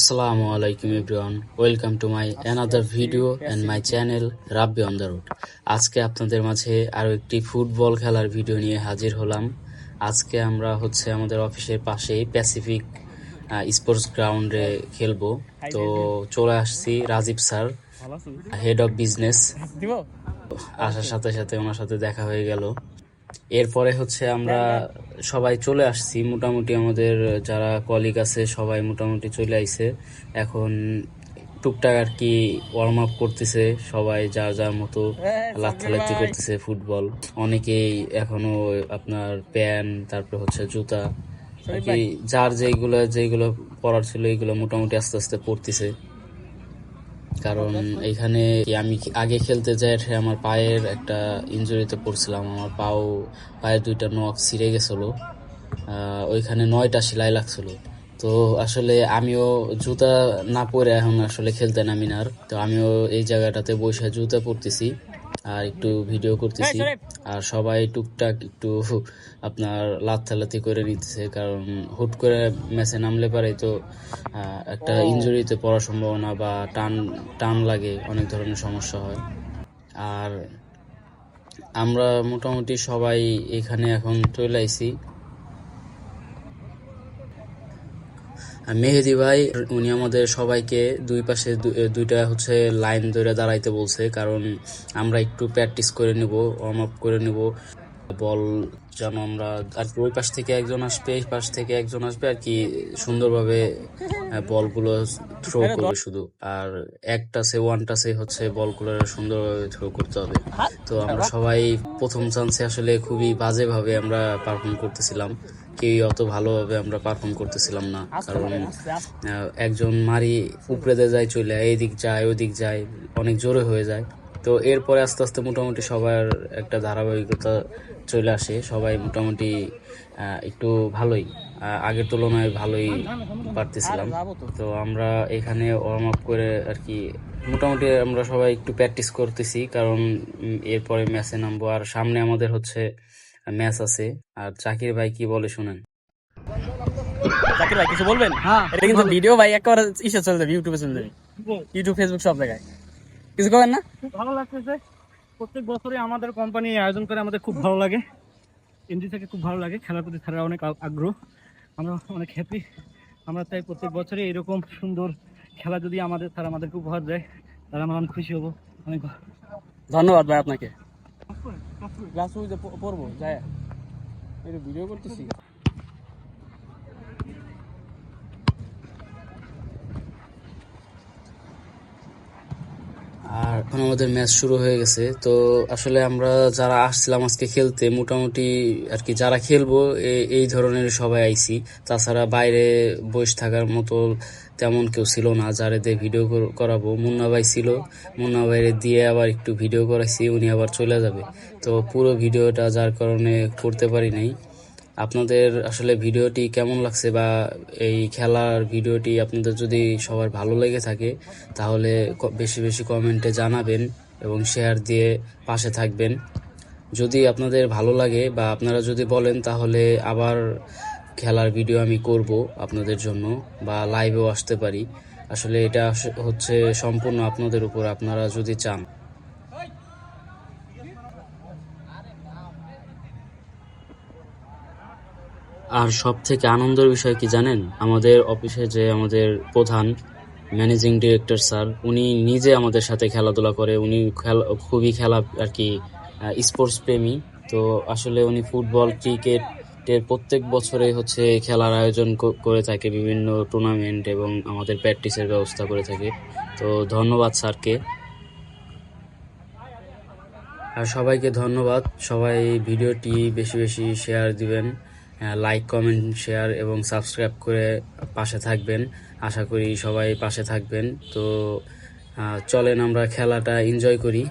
Assalamu alaikum everyone. Welcome to my another video and my channel Rabbi on the Road. আজকে আপনাদের মাঝে আরো একটি ফুটবল খেলার ভিডিও নিয়ে হাজির হলাম। আজকে আমরা আমাদের অফিসের পাশেই প্যাসিফিক স্পোর্টস গ্রাউন্ডে খেলবো। তো চলে আসছি Rajiv sir, head of business. আসার সাথে সাথে ওনার সাথে দেখা হয়ে গেল। এরপরে আমরা সবাই চলে আসছি, মোটামুটি আমাদের যারা কলিগ আছে সবাই মোটামুটি চলে আইছে। এখন টুকটাক আর কি ওয়ার্ম আপ করতেছে, সবাই যার যার মতো লাত্থালাত্তি করতেছে ফুটবল। অনেকেই এখনো আপনার প্যান্ট, তারপর জুতা আর কি যার যেগুলো পরার ছিল এইগুলো মোটামুটি আস্তে আস্তে পড়তেছে। কারণ এখানে আমি আগে খেলতে যাই আমার পায়ের একটা ইনজুরিতে পড়ছিলাম, আমার পায়ের দুইটা নখ ছিঁড়ে গেছিল, ওইখানে 9টা সেলাই লাগছিল। তো আসলে আমিও জুতা না পরে এখন আসলে খেলতে নামি না। তো আমিও এই জায়গাটাতে বসে জুতা পরতেছি আর একটু ভিডিও করতেছি, আর সবাই টুকটাক একটু আপনার লাত্থালাত্তি করে নিতেছে। কারণ হুট করে ম্যাচে নামলে পারে তো একটা ইনজুরিতে পড়ার সম্ভাবনা বা টান লাগে, অনেক ধরনের সমস্যা হয়। আর আমরা মোটামুটি সবাই এখানে এখন চলে আইছি। মেহেদি ভাই উনি আমাদের সবাইকে দুই পাশে দুইটা লাইন ধরে দাঁড়াইতে বলছে, কারণ আমরা একটু প্র্যাকটিস করে নিব, ওয়ার্ম আপ করে নিব। বল যেন আমরা আর কি ওই পাশ থেকে একজন আসবে, এই পাশ থেকে একজন আসবে আর কি, সুন্দরভাবে বলগুলো থ্রো করবে শুধু। আর ওয়ান টাচে বলগুলো সুন্দরভাবে থ্রো করতে হবে। তো আমরা সবাই প্রথম চান্সে আসলে খুবই বাজেভাবে আমরা পারফর্ম করতেছিলাম, কেউ অত ভালোভাবে আমরা পারফর্ম করতেছিলাম না। কারণ একজন মারি উপরেতে যায়, চলে এইদিক যায় ওইদিক যায়, অনেক জোরে হয়ে যায়। তো এরপরে আস্তে আস্তে মোটামুটি সবার একটা ধারাবাহিকতা চলে আসে, সবাই মোটামুটি একটু ভালোই আগের তুলনায় ভালোই পারতেছিলাম। তো আমরা এখানে ওয়ার্ম আপ করে আর কি মোটামুটি আমরা সবাই একটু প্র্যাকটিস করতেছি, কারণ এরপরে ম্যাচে নামবো। আর সামনে আমাদের ম্যাচ আছে। আর জাকির ভাই কি বলে শুনেন। জাকির ভাই কিছু বলবেন? এটা কিন্তু ভিডিও ভাই একবার চলে যাবে, ইউটিউবে চলে যাবে, ইউটিউব ফেসবুক সব জায়গায়। কিছু করবেন না? ভালো লাগতেছে, প্রত্যেক বছরে আমাদের কোম্পানি আয়োজন করে, আমাদের খুব ভালো লাগে, এনজি থেকে খুব ভালো লাগে। খেলার প্রতি তারা অনেক আগ্রহ, আমরা অনেক হ্যাপি। আমরা চাই প্রত্যেক বছরে এরকম সুন্দর খেলা যদি তারা আমাদেরকে উপহার দেয়, তারা আমরা অনেক খুশি হবো। অনেক ধন্যবাদ ভাই আপনাকে। ক্লাস পড়বো যায়, ভিডিও করতেছি। আর এখন আমাদের ম্যাচ শুরু হয়ে গেছে। তো আসলে আমরা যারা আসছিলাম আজকে খেলতে, মোটামুটি আর কি যারা খেলবো এই ধরনের সবাই আইছি। তাছাড়া বাইরে বসে থাকার মতো তেমন কেউ ছিল না যারে দিয়ে ভিডিও করাবো। মুন্না ভাই ছিল, মুন্না ভাইরে দিয়ে আবার একটু ভিডিও করাইছি, উনি আবার চলে যাবে। তো পুরো ভিডিওটা যার কারণে করতে পারি নাই। আপনাদের আসলে ভিডিওটি কেমন লাগছে বা এই খেলার ভিডিওটি আপনাদের যদি সবার ভালো লেগে থাকে তাহলে বেশি বেশি কমেন্টে জানাবেন এবং শেয়ার দিয়ে পাশে থাকবেন। যদি আপনাদের ভালো লাগে বা আপনারা যদি বলেন তাহলে আবার খেলার ভিডিও আমি করব আপনাদের জন্য, বা লাইভেও আসতে পারি। আসলে এটা সম্পূর্ণ আপনাদের উপর, আপনারা যদি চান। আর সব থেকে আনন্দের বিষয় কি জানেন, আমাদের অফিসে যে আমাদের প্রধান ম্যানেজিং ডিরেক্টর স্যার, উনি নিজে আমাদের সাথে খেলাধুলা করে। উনি খুবই খেলা আর কি স্পোর্টস প্রেমী। তো আসলে উনি ফুটবল ক্রিকেটের প্রত্যেক বছরে খেলার আয়োজন করে থাকে, বিভিন্ন টুর্নামেন্ট এবং আমাদের প্র্যাকটিসের ব্যবস্থা করে থাকে। তো ধন্যবাদ স্যারকে। আর সবাইকে ধন্যবাদ। সবাই ভিডিওটি বেশি বেশি শেয়ার দিবেন, লাইক কমেন্ট শেয়ার এবং সাবস্ক্রাইব করে পাশে থাকবেন। আশা করি সবাই পাশে থাকবেন। তো চলেন আমরা খেলাটা এনজয় করি।